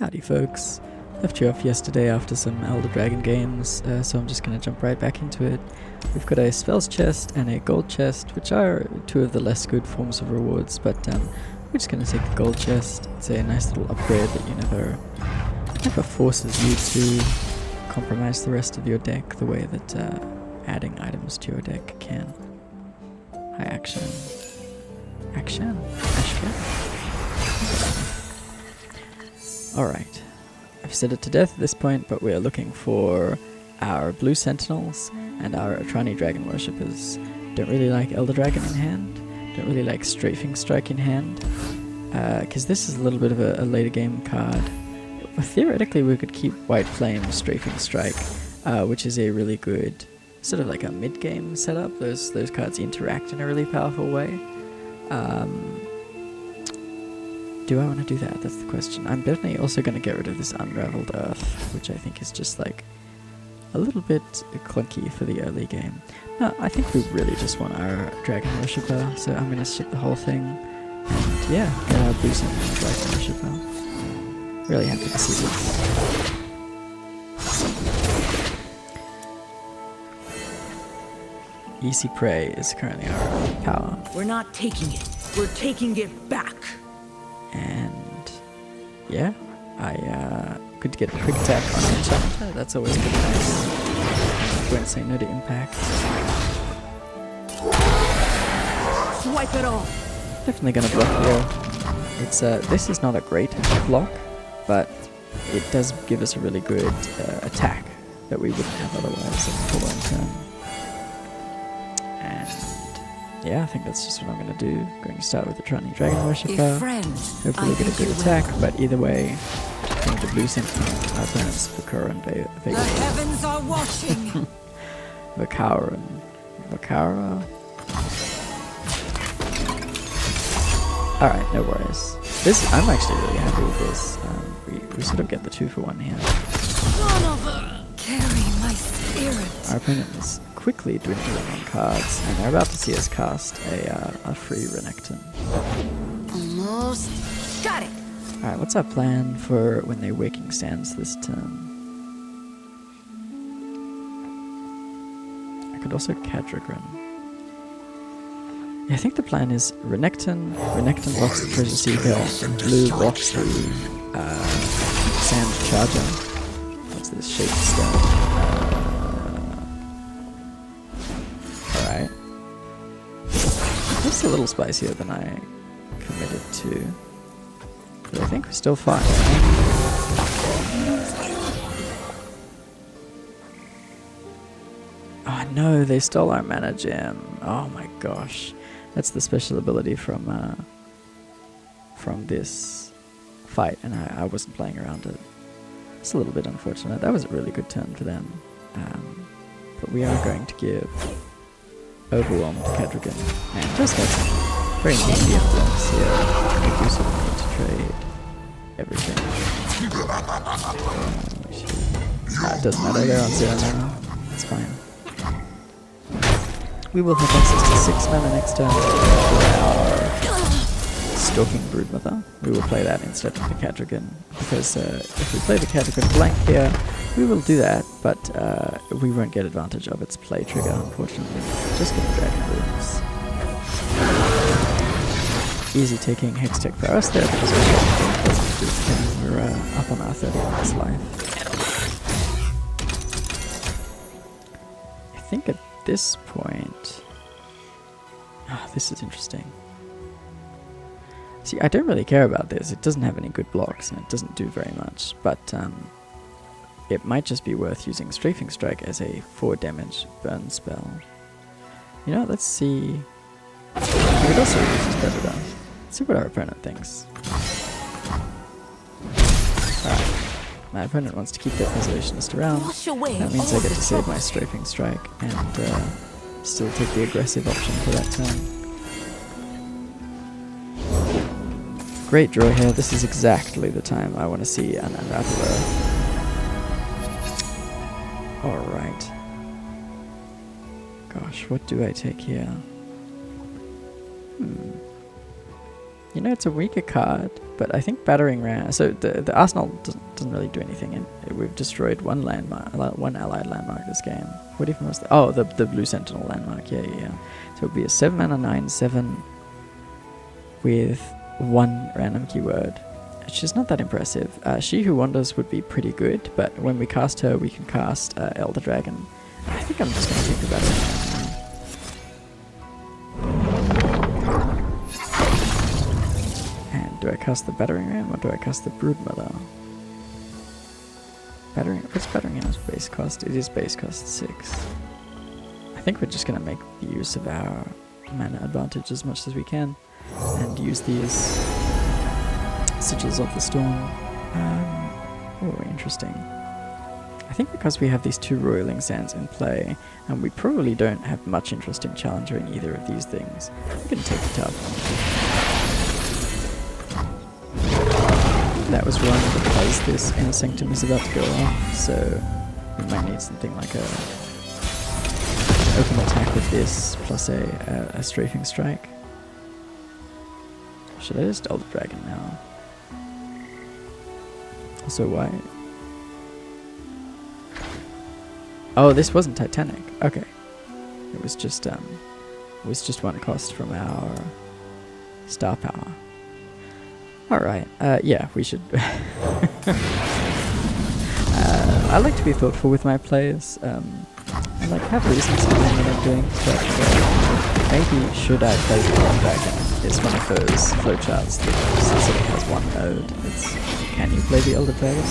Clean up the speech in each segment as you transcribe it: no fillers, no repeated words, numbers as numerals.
Howdy folks. Left you off yesterday after some Elder Dragon games, so I'm just going to jump right back into it. We've got a spells chest and a gold chest, which are two of the less good forms of rewards, but we're just going to take the gold chest. It's a nice little upgrade that never forces you to compromise the rest of your deck the way that adding items to your deck can. Hi Action. Action? Alright. I've said it to death at this point, but we're looking for our blue sentinels and our Atrani dragon worshippers. Don't really like Elder Dragon in hand. Don't really like Strafing Strike in hand. Because this is a little bit of a later game card. Theoretically, we could keep White Flame Strafing Strike, which is a really good sort of like a mid-game setup. Those cards interact in a really powerful way. Do I want to do that? That's the question. I'm definitely also going to get rid of this Unraveled Earth, which I think is just like a little bit clunky for the early game. No, I think we really just want our Dragon Worshipper, so I'm going to skip the whole thing. And yeah, get our Blue Sentinel Dragon Worshipper. Really happy to see this. Easy Prey is currently our power. We're not taking it. We're taking it back. And yeah, I could get a quick attack on the challenger. That's always good. Nice. Won't say no to impact. Wipe it all. Definitely gonna block here. It's this is not a great block, but it does give us a really good attack that we wouldn't have otherwise in the following turn. And yeah, I think that's just what I'm going to do. Going to start with the Atrani Dragon Worshipper. Hopefully get a good attack, but either way, I think the blue sentinel, our opponents, Viktor and Vega. The heavens are watching. Vikara. Alright, no worries. I'm actually really happy with this. We sort of get the 2-for-1 here. Son of a... Carry my spirit. Our opponent is quickly dwindling on cards, and they're about to see us cast a free Renekton. Almost. Got it. Alright, what's our plan for when they Waking Sands this turn? I could also Cadrigan. Yeah, I think the plan is Renekton blocks the Treasure Seeker, and blue blocks the Sand Charger. What's this? Shaped Stone. Alright. Just a little spicier than I committed to. But I think we're still fine. Oh no, they stole our mana gem. Oh my gosh. That's the special ability from this fight, and I wasn't playing around it. It's a little bit unfortunate. That was a really good turn for them. But we are going to give Overwhelm to Cadrigan, and just have some very neat influence here. We do sort of need to trade everything. It doesn't matter, they're on 0 mana. It's fine. We will have access to 6 mana next turn for our Stalking Broodmother. We will play that instead of the Cadrigan, because if we play the Cadrigan blank here, we will do that, but we won't get advantage of its play trigger, unfortunately. Just get the Dragon Runes. Easy taking Hextech for us there, because we're up on our 30 minutes life. I think at this point... this is interesting. See, I don't really care about this. It doesn't have any good blocks, and it doesn't do very much, but it might just be worth using Strafing Strike as a 4 damage burn spell. You know, let's see... We could also use this Predator. Let's see what our opponent thinks. Alright. My opponent wants to keep that Resolutionist around. That means I get to save my Strafing Strike and still take the aggressive option for that turn. Great draw here. This is exactly the time I want to see an Unraveled Earth. Alright. Gosh, what do I take here? You know, it's a weaker card, but I think Battering Ram... So the Arsenal doesn't really do anything. We've destroyed one landmark, one allied landmark this game. What even was that? Oh, the Blue Sentinel landmark. Yeah. So it would be a 7 mana 9/7 with one random keyword, which is not that impressive. She Who Wanders would be pretty good, but when we cast her, we can cast Elder Dragon. I think I'm just going to take the Battering Ram. Do I cast the Battering Ram or do I cast the Broodmother? What's Battering Ram's base cost? It is base cost 6. I think we're just going to make use of our mana advantage as much as we can and use these Sigils of the Storm. Oh, interesting. I think because we have these 2 Roiling Sands in play and we probably don't have much interest in challenging either of these things, I'm going to take the top one. That was wrong because this Inner Sanctum is about to go off, so we might need something like a open attack with this plus a Strafing Strike. Should I just Elder Dragon now? Also, why? Oh, this wasn't Titanic. Okay, it was just one cost from our star power. Alright, yeah, we should... I like to be thoughtful with my plays, and like have reasons behind what I'm doing, but maybe should I play the Elder Dragon? It's one of those flowcharts that sort of has one node. It's, can you play the Elder Dragon?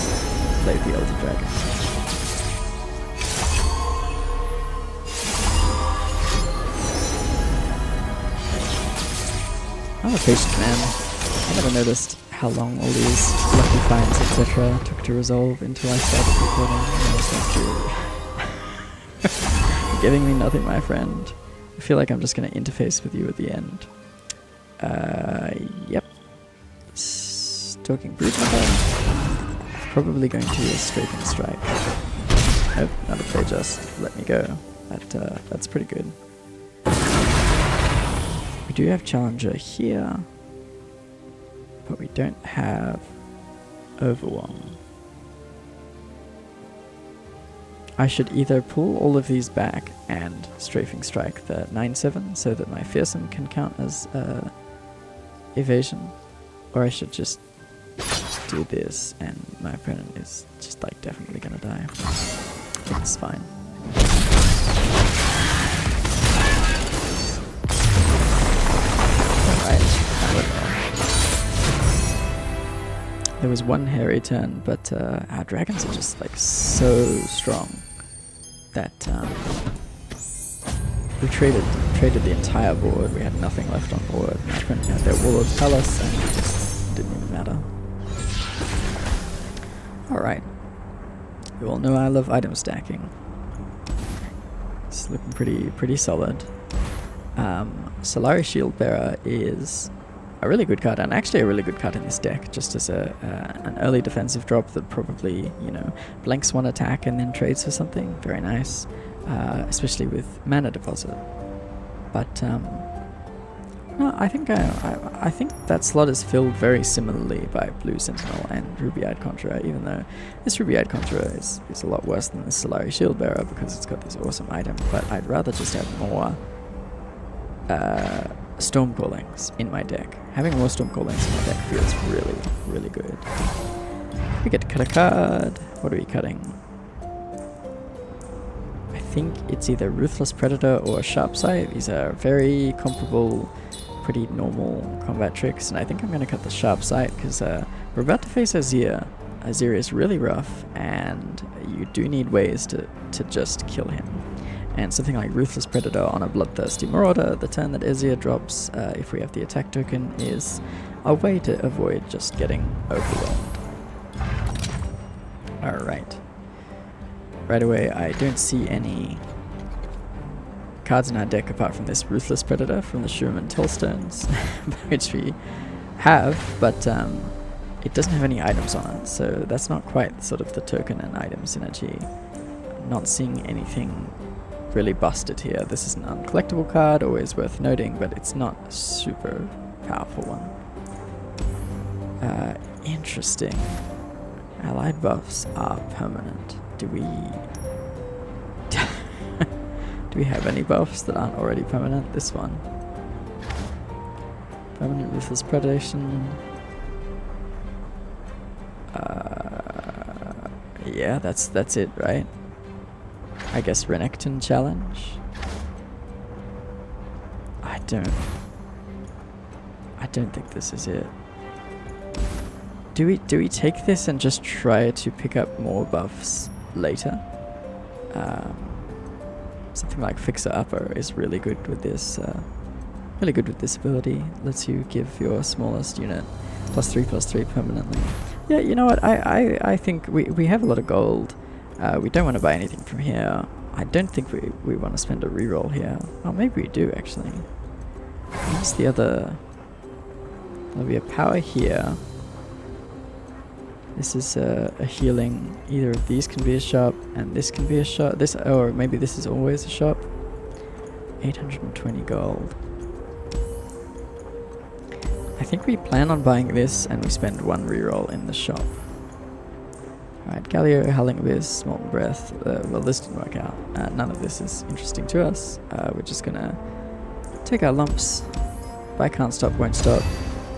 Play the Elder Dragon. I'm a patient man. I never noticed how long all these lucky finds, etc. took to resolve until I started recording. You're giving me nothing, my friend. I feel like I'm just going to interface with you at the end. Yep. Stalking Broodmother. Probably going to use Strafing Strike. Nope, not if they just let me go. That's pretty good. We do have Challenger here, but we don't have Overwhelm. I should either pull all of these back and Strafing Strike the 9/7 so that my Fearsome can count as evasion, or I should just do this and my opponent is just like definitely gonna die. I think it's fine. There was one hairy turn, but our dragons are just like so strong that we traded the entire board. We had nothing left on board. My opponent had their Wall of Palace and it just didn't even matter. Alright. You all know I love item stacking. It's looking pretty solid. Solari Shieldbearer is a really good card, and actually a really good card in this deck, just as an early defensive drop that probably, you know, blanks one attack and then trades for something. Very nice, especially with Mana Deposit. But no, I think that slot is filled very similarly by Blue Sentinel and Ruby-Eyed Conjurer, even though this Ruby-Eyed Conjurer is a lot worse than the Solari Shieldbearer because it's got this awesome item, but I'd rather just have more Storm Callings in my deck. Having more Storm Callings in my deck feels really, really good. We get to cut a card. What are we cutting? I think it's either Ruthless Predator or Sharp Sight. These are very comparable, pretty normal combat tricks, and I think I'm going to cut the Sharp Sight because we're about to face Azir. Azir is really rough, and you do need ways to just kill him. And something like Ruthless Predator on a Bloodthirsty Marauder, the turn that Azir drops, if we have the attack token, is a way to avoid just getting overwhelmed. Alright. Right away, I don't see any cards in our deck apart from this Ruthless Predator from the Schumann Tollstones, which we have, but it doesn't have any items on it, so that's not quite sort of the token and item synergy. I'm not seeing anything really busted here. This is an uncollectible card, always worth noting, but it's not a super powerful one. Interesting. Allied buffs are permanent. Do we... do we have any buffs that aren't already permanent? This one. Permanent ruthless predation. Yeah, that's it, right? I guess Renekton challenge. I don't think this is it. Do we take this and just try to pick up more buffs later? Something like Fixer Upper is really good with this. Really good with this ability. Lets you give your smallest unit +3/+3 permanently. Yeah, you know what? I think we have a lot of gold. We don't want to buy anything from here. I don't think we want to spend a reroll here. Oh, maybe we do actually. What's the other? There'll be a power here. This is a healing. Either of these can be a shop, and this can be a shop. This, or maybe this is always a shop. 820 gold. I think we plan on buying this, and we spend one reroll in the shop. Alright, Galio, Howling Abyss, Molten Breath. Well, this didn't work out. None of this is interesting to us. We're just gonna take our lumps. Buy Can't Stop, Won't Stop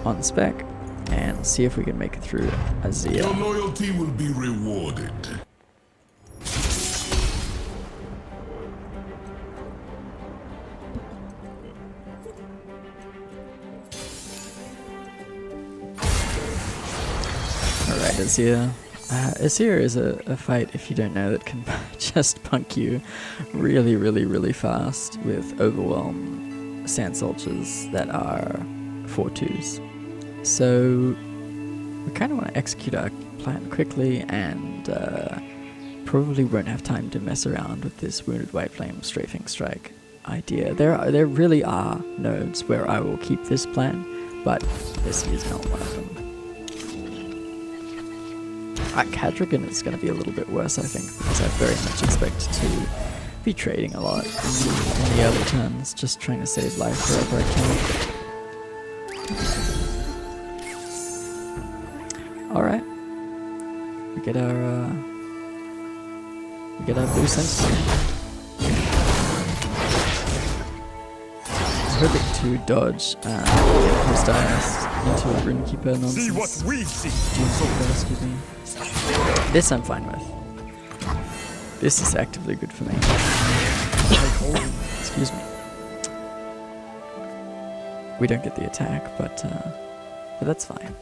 on spec, and see if we can make it through Azir. Your loyalty will be rewarded. Alright, Azir. Azir is a fight, if you don't know, that can just punk you really, really, really fast with Overwhelm Sand Soldiers that are 4/2s. So we kind of want to execute our plan quickly, and probably won't have time to mess around with this Wounded White Flame Strafing Strike idea. There really are nodes where I will keep this plan, but this is not one of them. Cadragon is going to be a little bit worse, I think, because I very much expect to be trading a lot in the early turns, just trying to save life wherever I can. Alright. We get our blue sentinel. Hoping to dodge Impulse Dice into a Runekeeper nonsense. See what we see. Excuse me. This I'm fine with. This is actively good for me. Excuse me. We don't get the attack, but that's fine.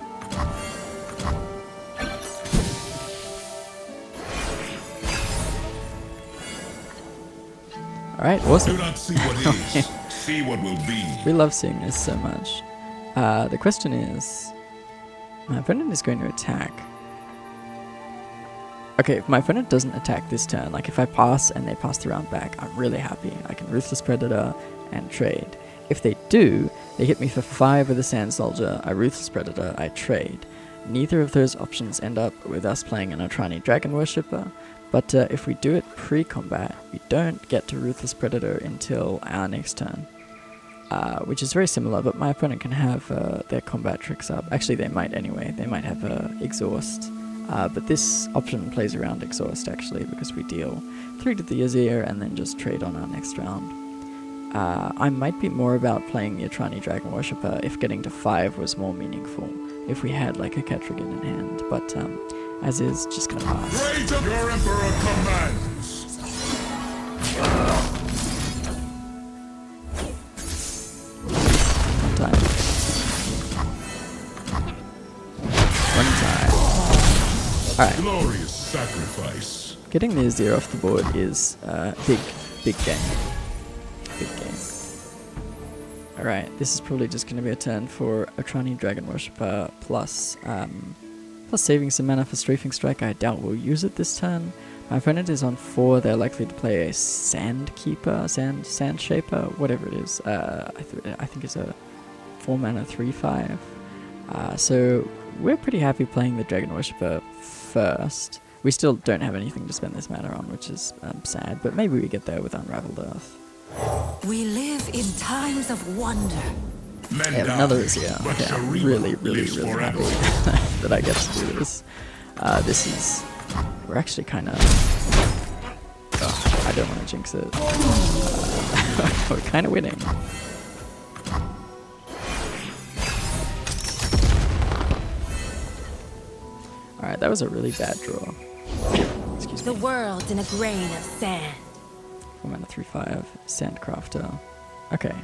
Alright, awesome. Do not see what is, see what will be. We love seeing this so much. The question is, my opponent is going to attack. Okay, if my opponent doesn't attack this turn, like if I pass and they pass the round back, I'm really happy. I can Ruthless Predator and trade. If they do, they hit me for 5 with a Sand Soldier, I Ruthless Predator, I trade. Neither of those options end up with us playing an Otrani Dragon Worshipper, but if we do it pre-combat, we don't get to Ruthless Predator until our next turn. Which is very similar, but my opponent can have their combat tricks up. Actually, they might anyway. They might have Exhaust. But this option plays around Exhaust, actually, because we deal 3 to the Azir and then just trade on our next round. I might be more about playing the Otrani Dragon Worshipper if getting to 5 was more meaningful, if we had like a Ketrigan in hand, but as is, just gonna pass. Rage of your Emperor commands! One time. One time. Alright. Glorious sacrifice. Getting the Azir off the board is big game. Big game. Alright, this is probably just going to be a turn for Otrani Dragon Worshipper plus saving some mana for Strafing Strike. I doubt we'll use it this turn. My opponent is on 4, they're likely to play a Sand Keeper, Sand Shaper, whatever it is. I think it's a 4 mana 3/5. So we're pretty happy playing the Dragon Worshipper first. We still don't have anything to spend this mana on, which is sad, but maybe we get there with Unraveled Earth. We live in times of wonder. Men Yeah, die, another is here. but Okay, I'm Shariva really lives forever. happy that I get to do this. This is... We're actually kind of... I don't want to jinx it. We're kind of winning. Alright, that was a really bad draw. Excuse The me. world in a grain of sand. 4 mana 3/5, Sandcrafter. Okay.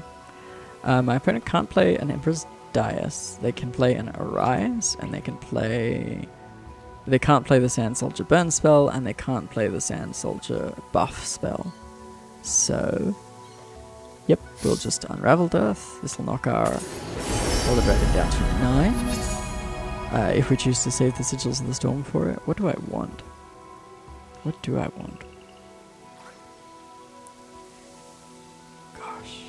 My opponent can't play an Emperor's Dais. They can play an Arise, and they can play... They can't play the Sand Soldier burn spell, and they can't play the Sand Soldier buff spell. So... Yep, we'll just Unraveled Earth. This will knock our Elder Dragon down to 9. If we choose to save the Sigils of the Storm for it. What do I want? What do I want? Gosh.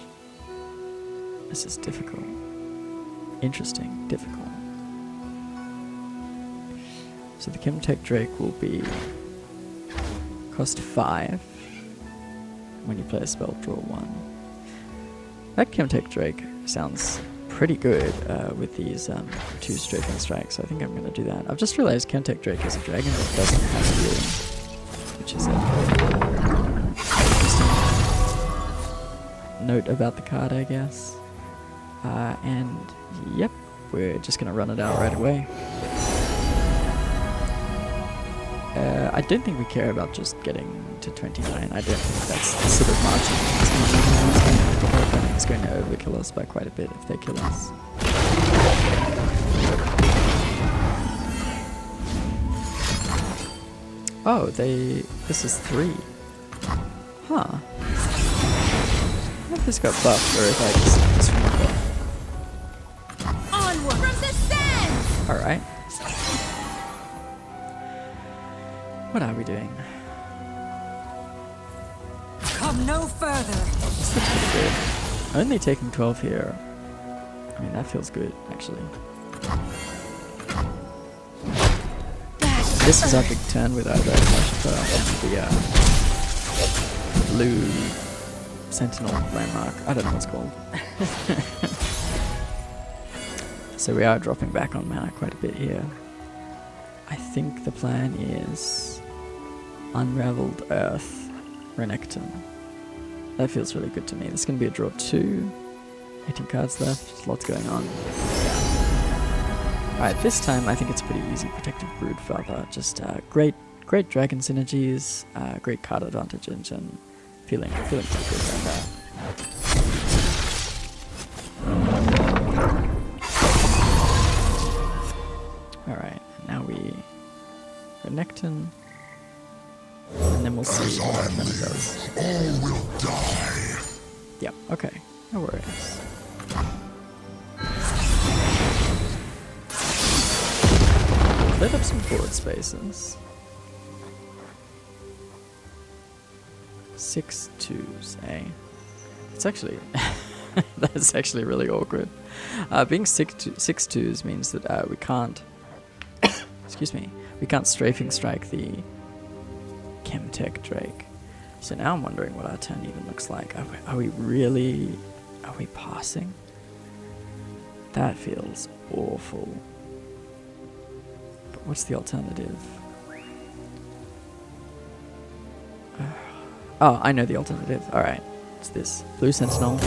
This is difficult. Interesting. Difficult. So the Chemtech Drake will be cost 5. When you play a spell, draw 1. That Chemtech Drake sounds pretty good with these 2 strafing strikes. I think I'm going to do that. I've just realized Chemtech Drake is a dragon that doesn't have healing, which is a interesting note about the card, I guess. And yep, we're just going to run it out right away. I don't think we care about just getting to 29. I don't think that's the sort of margin. It's going to overkill us by quite a bit if they kill us. Oh, this is 3. Huh. I wonder if this got buffed or if I just misremember. Onward from the sand! Alright. What are we doing? Come no further. This looks pretty good. Only taking 12 here. I mean, that feels good, actually. This is our big turn with either Ashta and the blue Sentinel landmark. I don't know what it's called. So we are dropping back on mana quite a bit here. I think the plan is Unraveled Earth, Renekton. That feels really good to me. This is going to be a draw 2. 18 cards left. Lots going on. Yeah. Alright, this time I think it's pretty easy. Protective Broodfather. Just great dragon synergies, great card advantage engine. Feeling pretty good about that. Alright, now we Renekton. And then we'll see what our opponent does. All will die. Yep, okay. No worries. Cleared up some board spaces. 6 2s, eh? It's actually... that's actually really awkward. Being 6 2s means that we can't... excuse me. We can't strafing strike the Chemtech Drake. So now I'm wondering what our turn even looks like. Are we really... Are we passing? That feels awful. But what's the alternative? Oh, I know the alternative. Alright. It's this. Blue Sentinel.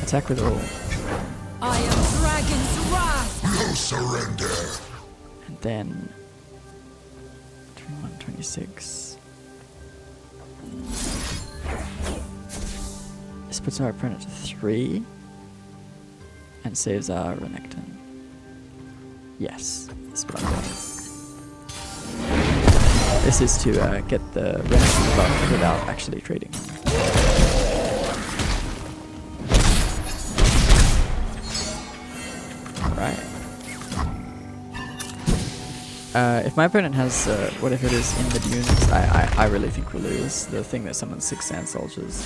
Attack with all. I am Dragon's Wrath! No surrender. And then... 21, 26... This puts our opponent to 3 and saves our Renekton. Yes, this is what I'm doing. This is to get the Renekton buff without actually trading him. Alright. If my opponent has whatever it is in the dunes, I really think we'll lose. The thing that summons 6 Sand Soldiers.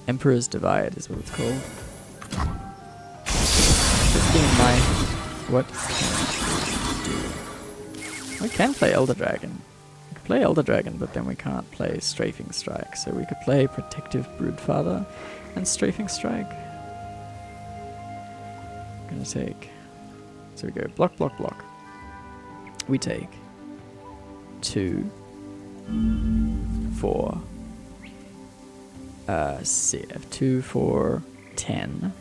Emperor's Divide is what it's called. 15 life. What can we do? We can play Elder Dragon. We can play Elder Dragon, but then we can't play Strafing Strike. So we could play Protective Broodfather and Strafing Strike. Gonna take. So we go block, block, block. We take 2, 4. 2, 4, 10,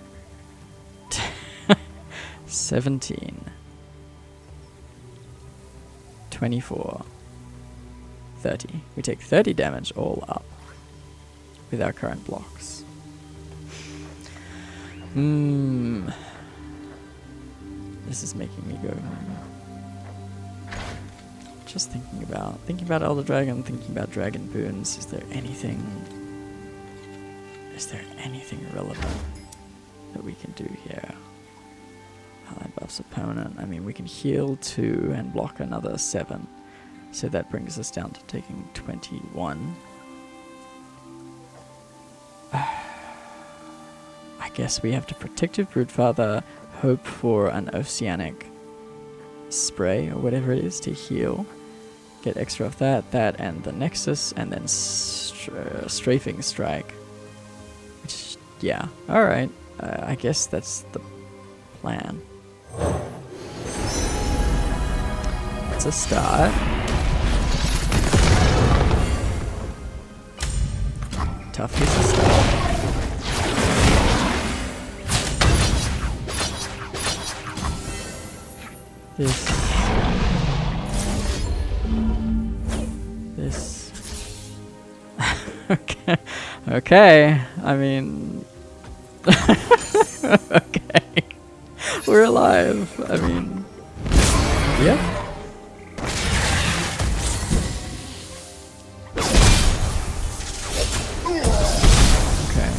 17, 24, 30. We take 30 damage all up with our current blocks. This is making me go. Just thinking about Elder Dragon, thinking about Dragon Boons. Is there anything relevant that we can do here? Ally buffs opponent. I mean, we can heal 2 and block another 7. So that brings us down to taking 21. I guess we have to Protective Broodfather, hope for an Oceanic Spray or whatever it is to heal. Get extra of that, and the Nexus, and then Strafing Strike. Which, yeah, alright. I guess that's the plan. It's a start. Tough is a start. This. Okay. Okay. I mean. Okay. We're alive. I mean. Yep. Okay.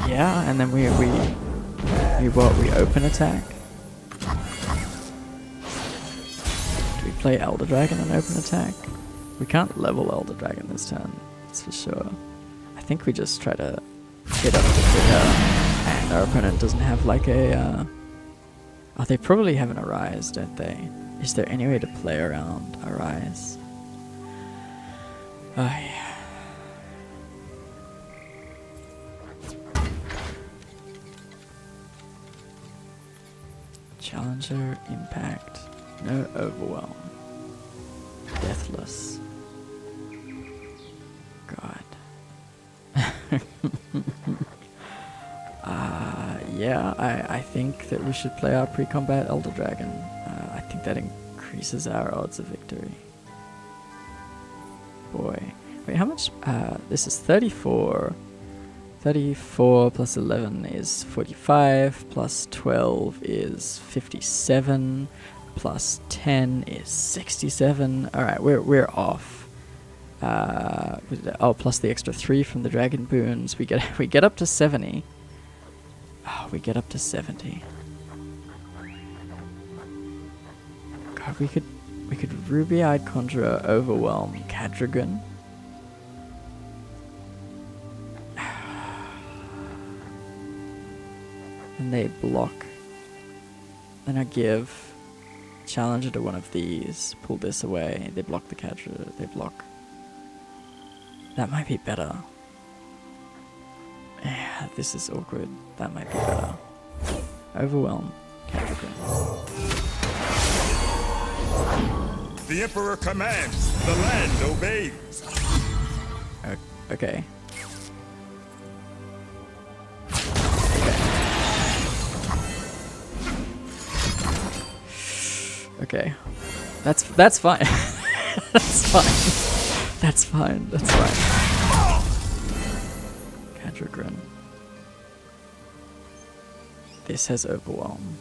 Yeah, and then we open attack. Do we play Elder Dragon and open attack? We can't level Elder Dragon this turn, that's for sure. I think we just try to hit up the trigger, and our opponent doesn't have like a. Oh, they probably have an Arise, don't they? Is there any way to play around Arise? Oh yeah. Challenger, Impact, no Overwhelm, Deathless. God. Yeah, I think that we should play our pre-combat Elder Dragon. I think that increases our odds of victory. Boy. Wait, how much? This is 34. 34 plus 11 is 45, plus 12 is 57, plus 10 is 67. Alright, we're off. Plus the extra 3 from the Dragon Boons. We get up to 70. Oh, we get up to 70. God, we could Ruby-Eyed Conjurer, Overwhelm, Cadragon. And they block. Then I give Challenger to one of these. Pull this away. They block the Cadragon. They block. That might be better. Yeah, this is awkward. That might be better. Overwhelm. Cadragon. The Emperor commands. The land obeys. Okay. Okay. That's fine. That's fine. That's fine. That's fine. Cadragon. This has Overwhelm.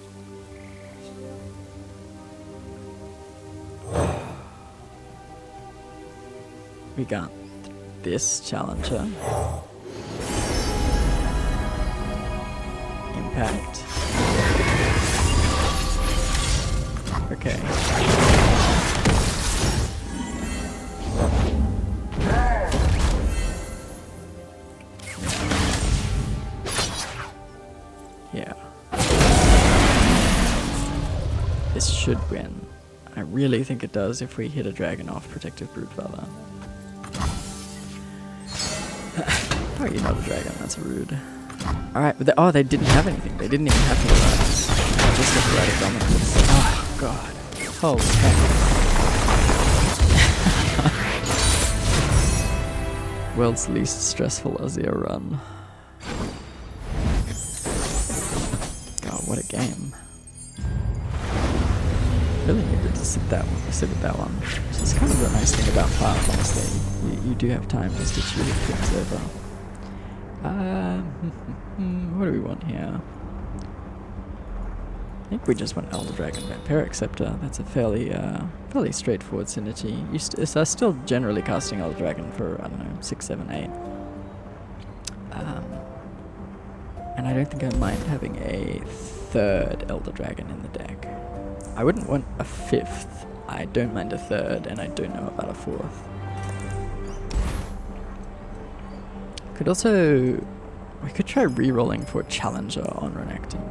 We got this Challenger. Impact. Okay. Yeah. This should win. I really think it does if we hit a dragon off Protective Broodfather. Oh, you know the dragon. That's rude. Alright, but oh, they didn't have anything. They didn't even have to just operatic dominance. Oh, God. Holy heck. World's least stressful Azir run. God, what a game. Really needed to sit with that one. Which is kind of the nice thing about Path, honestly. You do have time just to chew things over. What do we want here? I think we just want Elder Dragon Vampiric Scepter. That's a fairly straightforward synergy. So still generally casting Elder Dragon for, I don't know, 6, 7, 8. And I don't think I mind having a 3rd Elder Dragon in the deck. I wouldn't want a 5th. I don't mind a 3rd, and I don't know about a 4th. Could also... we could try re-rolling for Challenger on Renekton.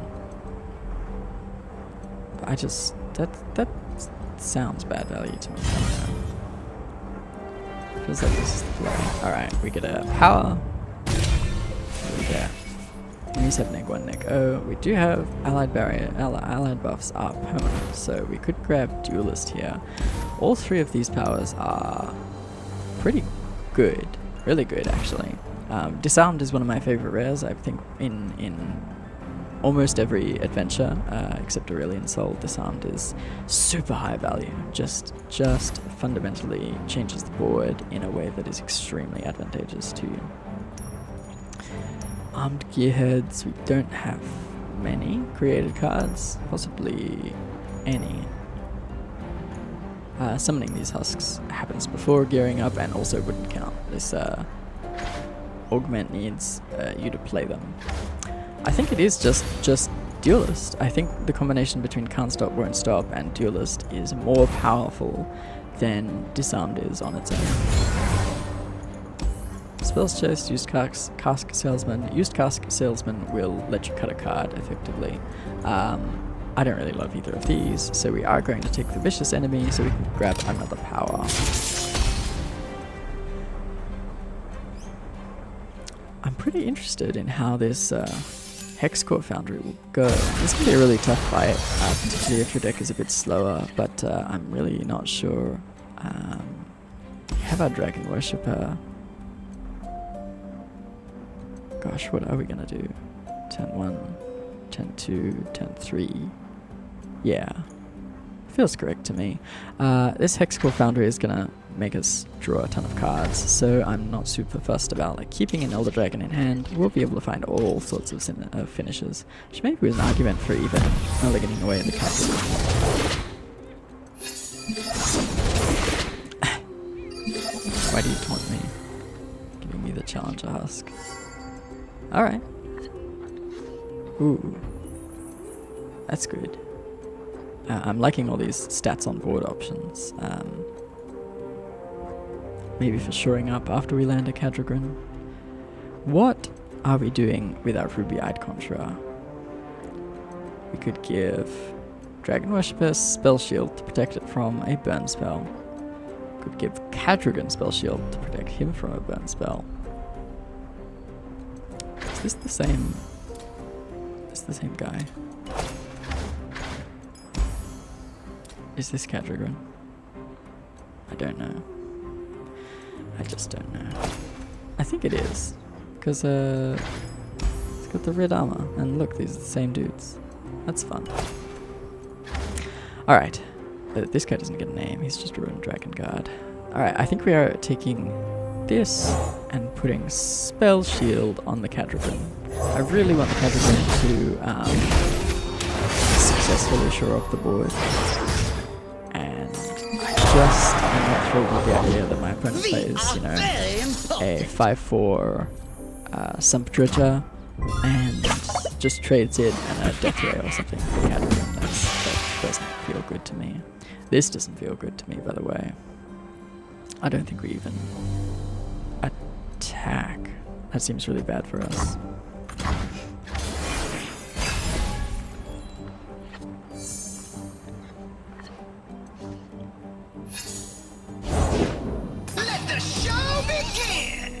But I just... that sounds bad value to me. Feels like this is the play. Alright, we get a power. What do we get? These have neg 1, neg 0. We do have allied barrier, allied buffs are permanent, so we could grab Duelist here. All 3 of these powers are pretty good, really good actually. Disarmed is one of my favorite rares. I think in almost every adventure, except Aurelion Soul, Disarmed is super high value. Just fundamentally changes the board in a way that is extremely advantageous to you. Armed Gearheads, we don't have many created cards, possibly any. Summoning these husks happens before gearing up and also wouldn't count. This augment needs you to play them. I think it is just Duelist. I think the combination between Can't Stop, Won't Stop and Duelist is more powerful than Disarmed is on its own. Spells Chest, Used Cask Salesman. Used Cask Salesman will let you cut a card effectively. I don't really love either of these, so we are going to take the Vicious Enemy so we can grab another power. I'm pretty interested in how this Hexcore Foundry will go. This can be a really tough fight, particularly if your deck is a bit slower, but I'm really not sure. We have our Dragon Worshipper. Gosh, what are we gonna do? Turn 1, turn 2, turn 3. Yeah. Feels correct to me. This Hexcore Foundry is gonna make us draw a ton of cards, so I'm not super fussed about like keeping an Elder Dragon in hand. We'll be able to find all sorts of finishes, which maybe was an argument for even getting away at the castle. Why do you taunt me? Giving me the Challenger Husk. Alright. Ooh. That's good. I'm liking all these stats on board options. Maybe for shoring up after we land a Cadragon. What are we doing with our Ruby-Eyed Conjurer? We could give Dragon Worshipper Spell Shield to protect it from a burn spell. Could give Cadragon Spell Shield to protect him from a burn spell. Is this the same? Is this the same guy? Is this Cadragon? I don't know. I just don't know. I think it is. Because it's got the red armor. And look, these are the same dudes. That's fun. Alright. This guy doesn't get a name. He's just a Ruined Dragon Guard. Alright, I think we are taking this and putting Spell Shield on the Cadragon. I really want the Cadragon to successfully shore up the board. I'm not thrilled with the idea that my opponent plays, you know, a 5/4 Sump Dredger and just trades it and a Death Ray or something for the Cadragon. That doesn't feel good to me. This doesn't feel good to me, by the way. I don't think we even attack. That seems really bad for us.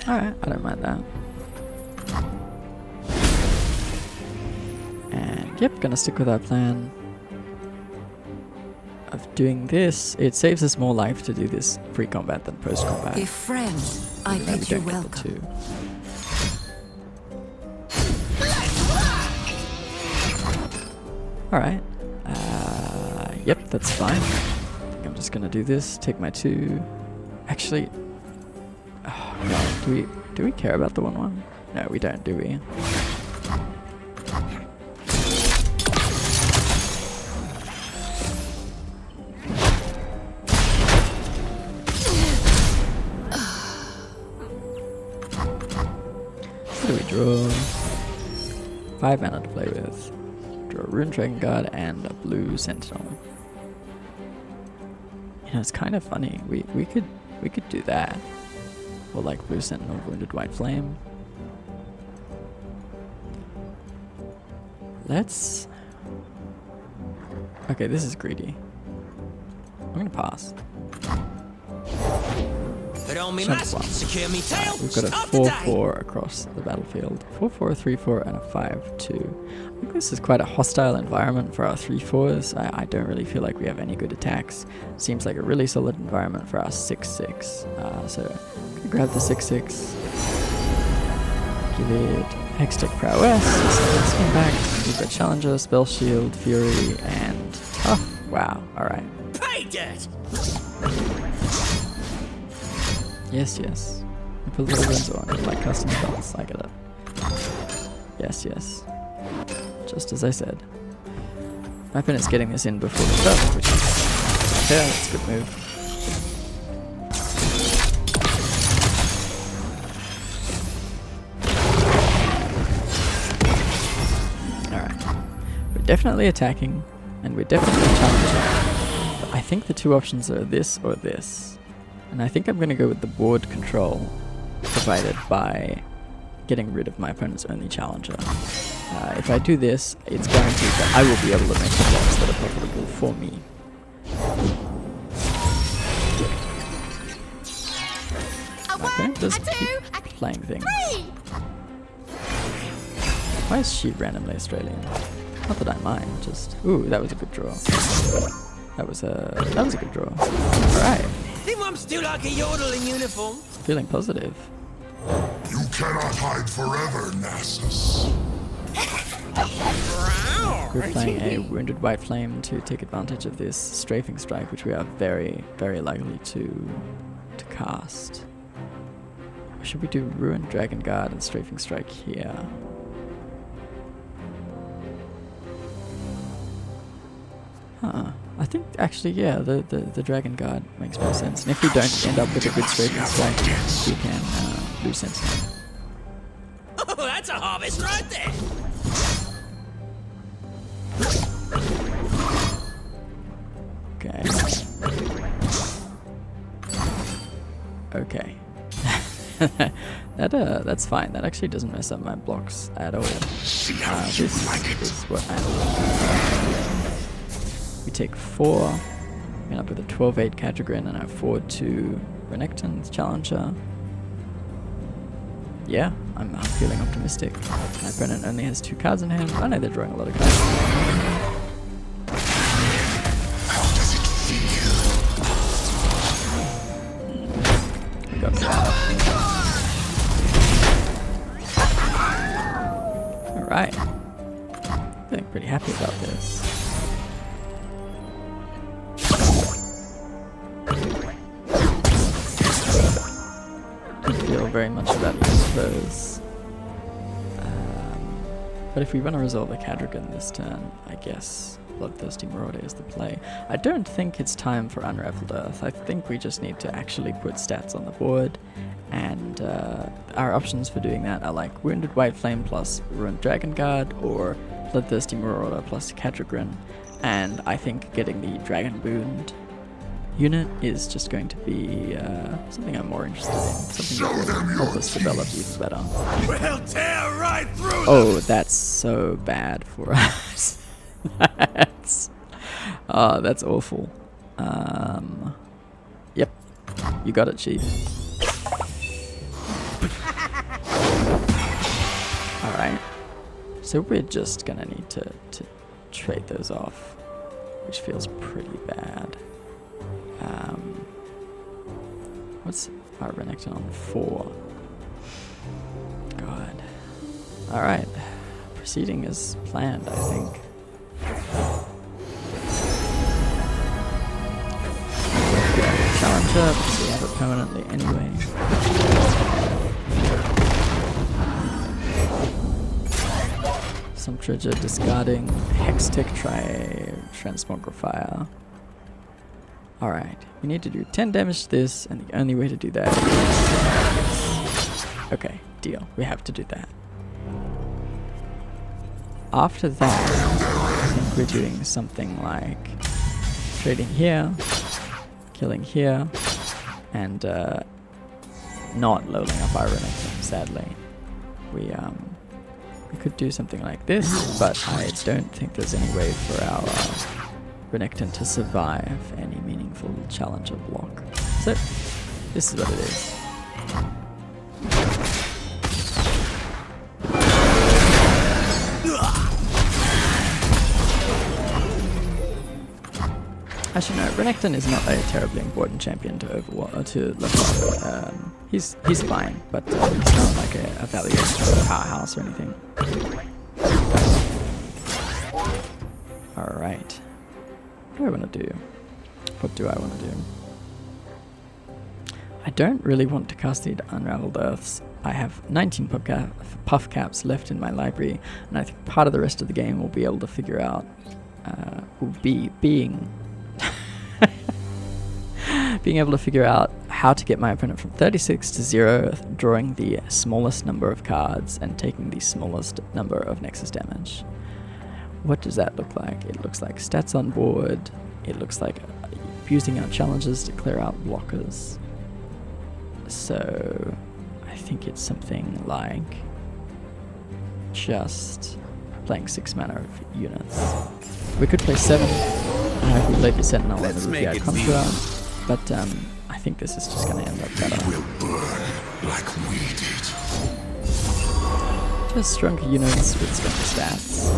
Alright, I don't mind that. yep, gonna stick with our plan of doing this. It saves us more life to do this pre-combat than post-combat. If friend, I Even though we bid you don't get the welcome. two. Alright. Yep, that's fine. I think I'm just gonna do this, take my 2. Actually, oh god, do we care about the 1/1? No, we don't, do we? What do we draw? 5 mana to play with. Draw a Rune Dragon Guard and a blue Sentinel. You know, it's kind of funny. We could do that. Or like blue Sentinel, Wounded White Flame. Let's... Okay, this is greedy. I'm gonna pass. Put on me Chunk mask, one. secure me tail, We've got a start the day. 4/4 across the battlefield. 4/4, 3/4, and a 5/2. I think this is quite a hostile environment for our 3/4s. I don't really feel like we have any good attacks. Seems like a really solid environment for our 6/6. So I'm gonna grab the 6/6. Give it Hextech Prowess, so impact. We've got Challenger, Spell Shield, Fury, and Tough. Wow, alright. Pay dirt. Yes, yes. I put little runes on, like custom spells. I get it. Yes, yes. Just as I said. My opponent's getting this in before the turn, which is fair. That's a good move. Alright. We're definitely attacking, and we're definitely challenging. But I think the 2 options are this or this. And I think I'm going to go with the board control provided by getting rid of my opponent's only challenger. If I do this, it's guaranteed that I will be able to make the blocks that are profitable for me. Okay, just keep playing things. Why is she randomly Australian? Not that I mind, just... Ooh, that was a good draw. That was a good draw. Alright. Think I'm still like a yodel in uniform? Feeling positive. You cannot hide forever, Nasus. We're playing a Wounded White Flame to take advantage of this Strafing Strike, which we are very, very likely to cast. Or should we do Ruined Dragon Guard and Strafing Strike here? Huh. I think actually, yeah, the Dragon Guard makes more sense. And if we don't end up with a good Strafing Strike, we can lose Sentinel. Oh, that's a harvest right there. Okay. That's fine. That actually doesn't mess up my blocks at all. This is what I like. We take 4. We end up with a 12/8 Categrin and a 4/2 Renekton's Challenger. Yeah, I'm feeling optimistic. My opponent only has 2 cards in hand. I know they're drawing a lot of cards. We got that. Alright. Feeling pretty happy about this. Feel very much about those. But if we want to resolve the Cadragon this turn, I guess Bloodthirsty Marauder is the play. I don't think it's time for Unraveled Earth. I think we just need to actually put stats on the board, and our options for doing that are like Wounded White Flame plus Ruined Dragon Guard, or Bloodthirsty Marauder plus Cadragon, and I think getting the Dragon Boond unit is just going to be something I'm more interested in. Something that will help us develop even better. We'll tear right through Oh, that's so bad for us. That's awful. Yep, you got it, Chief. Alright. So we're just gonna need to trade those off, which feels pretty bad. What's our Renekton on? 4. God. Alright. Proceeding as planned, I think. Challenger, because we have it permanently anyway. Some treasure discarding Hextech Transmogrifier. Alright, we need to do 10 damage to this, and the only way to do that is... Okay, deal. We have to do that. After that, I think we're doing something like trading here, killing here, and not leveling up our Renekton, sadly. We could do something like this, but I don't think there's any way for our Renekton to survive any meaningful challenger block. So, this is what it is. Actually, no, Renekton is not a terribly important champion to level up. He's fine, but he's not like a evaluation powerhouse or anything. Alright. What do I want to do? What do I want to do? I don't really want to cast the Unraveled Earths. I have 19 puff caps left in my library, and I think part of the rest of the game will be able to figure out, being able to figure out how to get my opponent from 36 to 0, drawing the smallest number of cards and taking the smallest number of Nexus damage. What does that look like? It looks like stats on board. It looks like using our challenges to clear out blockers. So I think it's something like just playing 6 mana of units. We could play 7. If we played the Sentinel and the Rupiah Contra, but I think this is just going to end up better. We'll burn like we did. Just stronger units with stronger stats.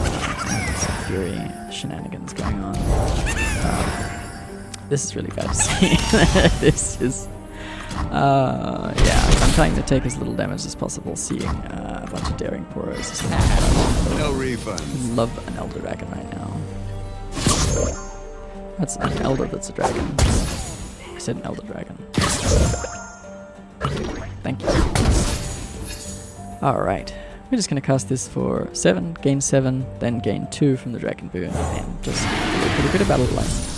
Some Fury shenanigans going on. This is really bad to see. This is... yeah, I'm trying to take as little damage as possible, seeing a bunch of Daring Poros. Is No refund. I love an Elder Dragon right now. That's an Elder that's a dragon. I said an Elder Dragon. Thank you. Alright. We're just going to cast this for 7, gain 7, then gain 2 from the Dragon Boon, and just do a pretty bit of battle life.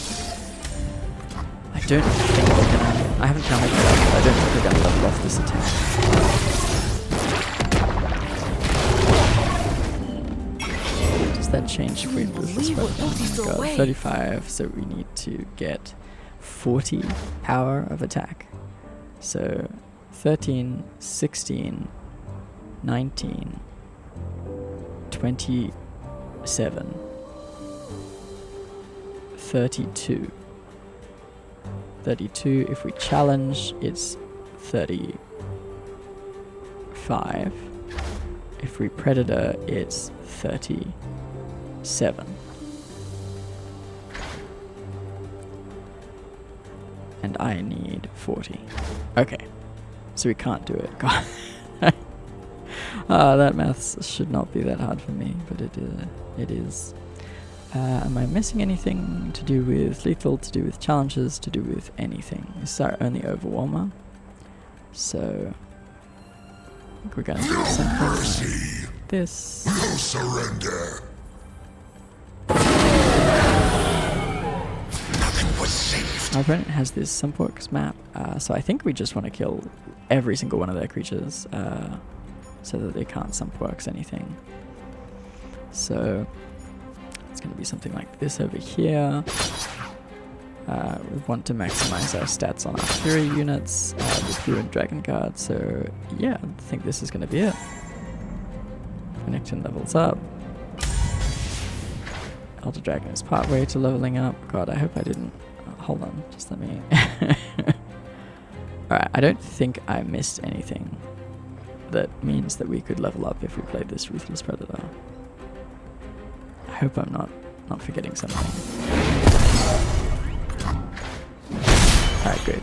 I don't think we're gonna... I haven't counted that out, but I don't think we're gonna level off this attack. Does that change if we move this right? Oh my god, 35, so we need to get 40 power of attack. So 13, 16, 19, 27, 32. 32. If we challenge, it's 35. If we predator, it's 37. And I need 40. Okay. So we can't do it. God. That maths should not be that hard for me, but it is. Am I missing anything to do with lethal, to do with challenges, to do with anything? This is our only Overwhelmer. So, I think we're going to do something like this. No surrender. Nothing was saved. Our opponent has this Sunporks map, so I think we just want to kill every single one of their creatures, so that they can't Sunporks anything. So, it's going to be something like this over here. We want to maximize our stats on our Fury units with Blue and Dragon Guard, so yeah, I think this is going to be it. Renekton levels up. Elder Dragon is partway to leveling up. God, I hope I didn't... hold on, just let me... Alright, I don't think I missed anything that means that we could level up if we played this Ruthless Predator. hope I'm not forgetting something. Alright, good.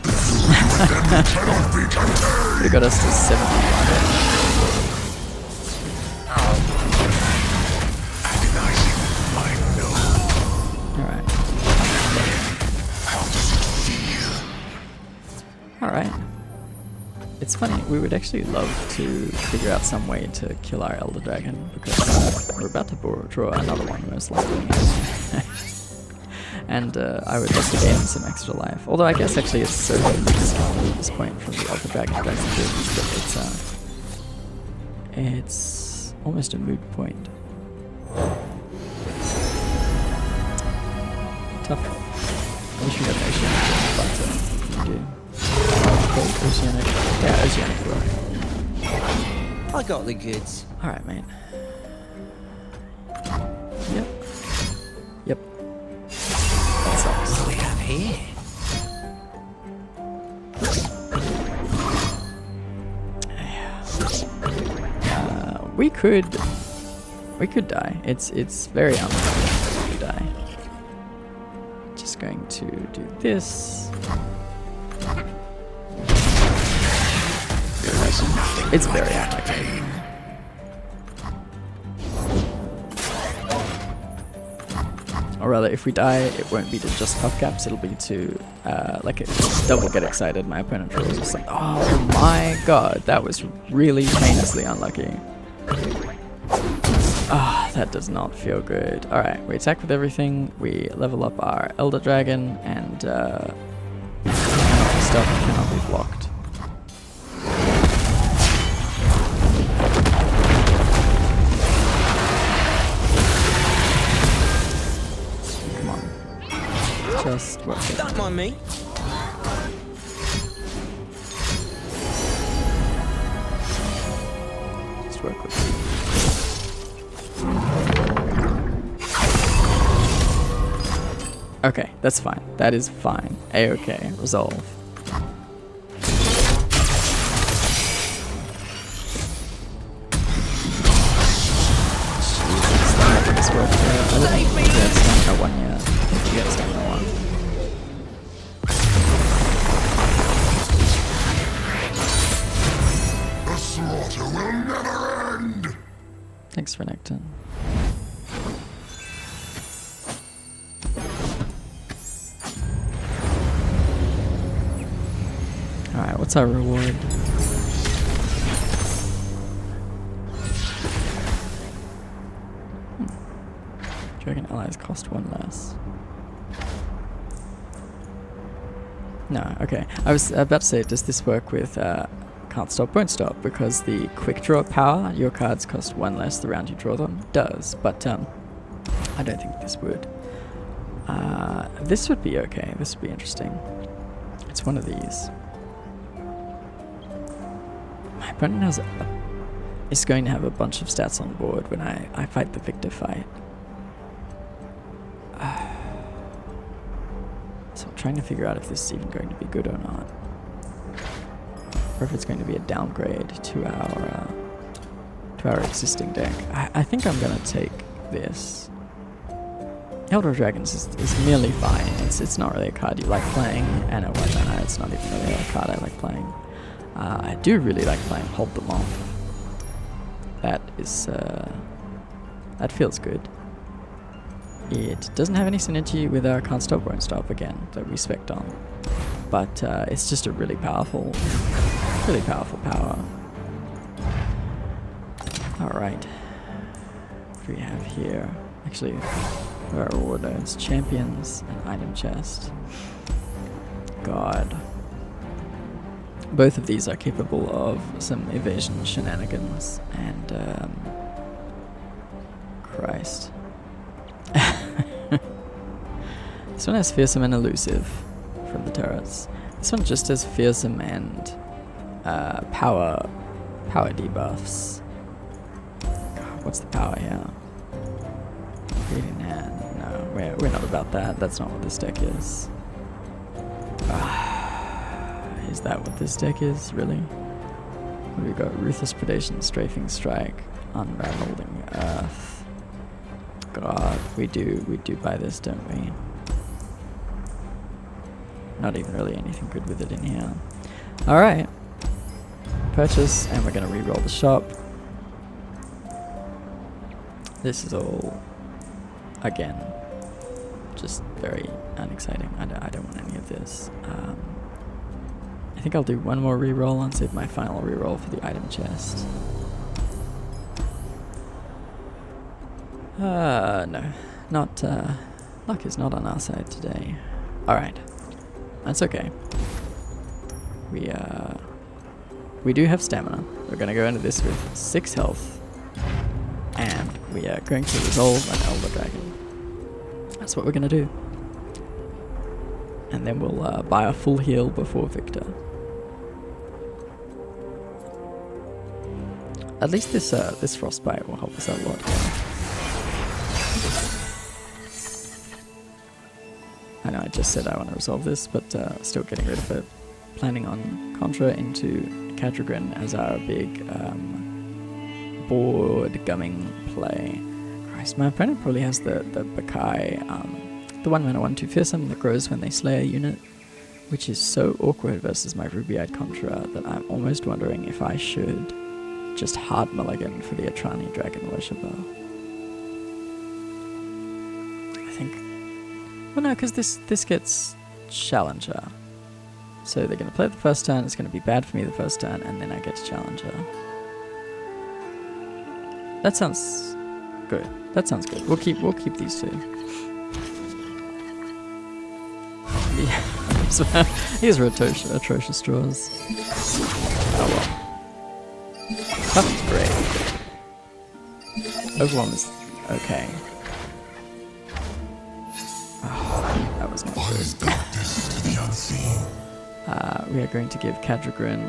We got us to 71. Alright. Alright. It's funny, we would actually love to figure out some way to kill our Elder Dragon, because we're about to draw another one most likely. And I would love to gain some extra life. Although I guess actually it's so discounted at this point from the Elder Dragon abilities that it's almost a moot point. Tough. I wish we had Oceanic, but we do. Oceanic. Yeah, Oceanic will. I got the goods. Alright, mate. Yep. Yep. That sucks. What do we have here? We could die. It's very unlikely to die. Just going to do this. It's very unlikely. Or rather, if we die, it won't be to just puff caps, it'll be to, like, double get excited. My opponent draws just like, oh my god, that was really heinously unlucky. Ah, that does not feel good. Alright, we attack with everything, we level up our Elder Dragon, and, stuff cannot be blocked. Just work it. Don't mind me. Just work with it. Okay, that's fine. That is fine. A-okay. Resolve. This worked. I don't think that's stamina 1 yet. You get stamina 1. The slaughter will never end! Thanks for Necton. Alright, what's our reward? Dragon allies cost 1 less. No, okay. I was about to say, does this work with can't stop, won't stop? Because the quick draw power, your cards cost 1 less the round you draw them, does. But I don't think this would. This would be okay. This would be interesting. It's one of these. My opponent is going to have a bunch of stats on board when I fight the Viktor fight. So I'm trying to figure out if this is even going to be good or not. Or if it's going to be a downgrade to our existing deck. I think I'm going to take this. Elder Dragons is merely fine. It's not really a card you like playing, and a white mana, it's not even really a card I like playing. I do really like playing Hold Them Off. That is, that feels good. It doesn't have any synergy with our Can't Stop, Won't Stop again that we spec'd on. But it's just a really powerful power. Alright. What do we have here? Actually, for our order, it's Champions and Item Chest. God. Both of these are capable of some evasion shenanigans, and Christ. This one has Fearsome and Elusive from the turrets. This one just has Fearsome and power debuffs. God, what's the power here? Creating hand. No, we're not about that. That's not what this deck is. Is that what this deck is, really? What do we got? Ruthless Predation, Strafing Strike, Unraveling Earth. god, we do buy this, don't we? Not even really anything good with it in here. Alright. Purchase, and we're gonna re-roll the shop. This is all, again, just very unexciting. I don't want any of this. I think I'll do one more re-roll and save my final re-roll for the item chest. No. Not, luck is not on our side today. Alright. That's okay. We do have stamina. We're gonna go into this with 6 health. And we are going to resolve an Elder Dragon. That's what we're gonna do. And then we'll buy a full heal before Viktor. At least this frostbite will help us out a lot. I know I just said I want to resolve this, but still getting rid of it. Planning on Contra into Cadragrin as our big board gumming play. Christ, my opponent probably has the Bakai, the 1-mana 1/2 fearsome that grows when they slay a unit, which is so awkward versus my Ruby-Eyed Contra that I'm almost wondering if I should just hard mulligan for the Atrani Dragon Worshipper. I think... Well, no, because this gets Challenger. So they're going to play it the first turn, it's going to be bad for me the first turn, and then I get to Challenger. That sounds good. That sounds good. We'll keep these two. Yeah. Here's atrocious draws. Oh well. That's great. Overwhelm is okay. Oh, that was not good. We are going to give Cadragrin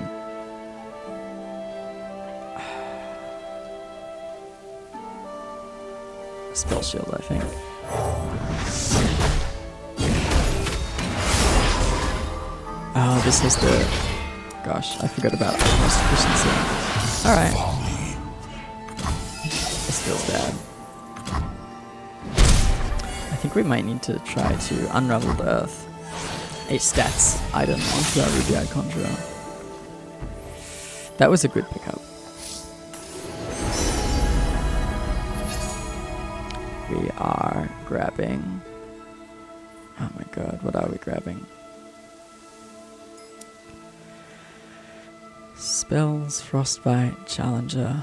Spell Shield, I think. Oh, this is the... Gosh, I forgot about most efficiency. Alright. This feels bad. I think we might need to try to Unraveled Earth, a stats item onto our Ruby-Eyed Conjurer. That was a good pickup. We are grabbing... Oh my god, what are we grabbing? Spells, Frostbite, Challenger,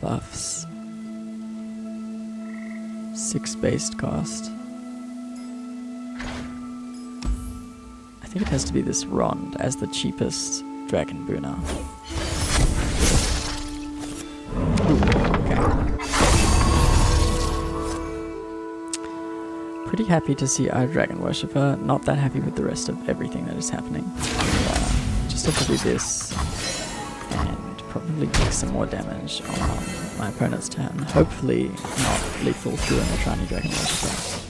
buffs. 6 based cost. I think it has to be this Rond as the cheapest Dragon Booner. Okay. Pretty happy to see our Dragon Worshipper. Not that happy with the rest of everything that is happening. Just have to do this and probably take some more damage on my opponent's turn. Hopefully not lethal through an Atrani Dragon Worshipper.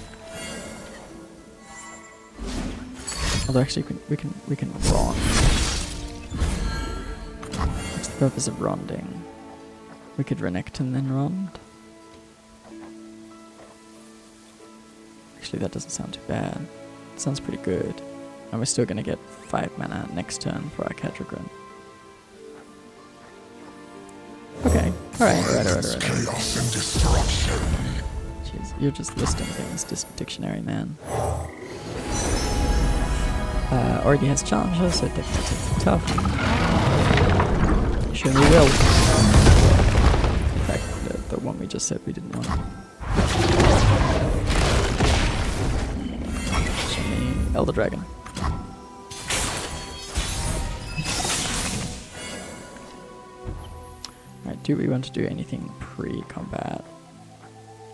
Although actually we can Rond. What's the purpose of Ronding? We could Renekton and then Rond. Actually that doesn't sound too bad. It sounds pretty good. And we're still going to get 5 mana next turn for our Cadragrin. Okay, alright. Chaos and destruction. Jeez, you're just listing things, dictionary man. Already has Challenger, so definitely tough. Show me will. In fact, the one we just said we didn't want. Show me Elder Dragon. Alright, do we want to do anything pre-combat?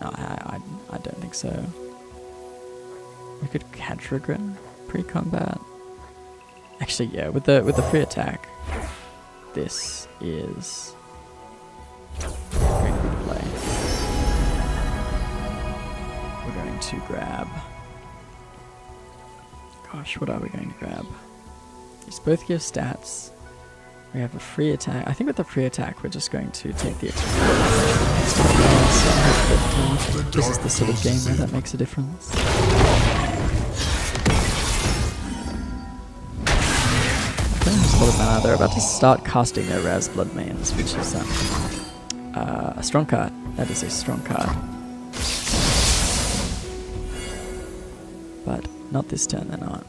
No, I don't think so. We could Cadragrin pre-combat. Actually, yeah, with the free attack, this is very good play. We're going to grab... Gosh, what are we going to grab? These both give stats. We have a free attack. I think with the free attack, we're just going to take the extra So I hope that this is the sort of game where that makes a difference. There's a lot of mana. They're about to start casting their Raz Blood Mains, which is a strong card. That is a strong card. But not this turn, they're not.